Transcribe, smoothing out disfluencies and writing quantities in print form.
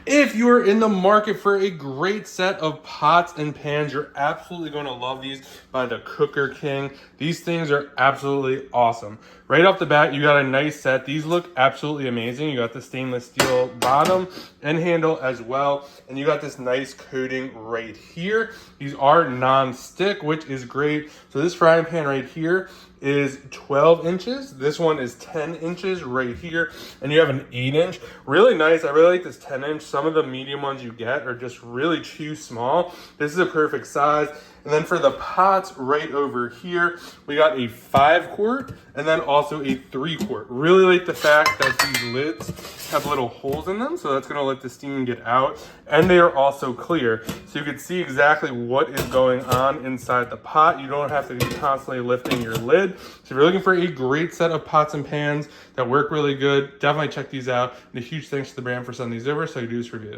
If you're in the market for a great set of pots and pans, you're absolutely going to love these by the Cooker King. These things are absolutely awesome. Right off the bat, you got a nice set. These look absolutely amazing. You got the stainless steel bottom and handle as well. And you got this nice coating right here. These are non-stick, which is great. So this frying pan right here is 12 inches. This one is 10 inches right here. And you have an 8-inch. Really nice. I really like this 10-inch. Some of the medium ones you get are just really too small. This is a perfect size. And then for the pots right over here, we got a 5-quart and then also a 3-quart. Really like the fact that these lids have little holes in them, so that's gonna let the steam get out. And they are also clear, so you can see exactly what is going on inside the pot. You don't have to be constantly lifting your lid. So if you're looking for a great set of pots and pans that work really good, definitely check these out. And a huge thanks to the brand for sending these over so I can do this review.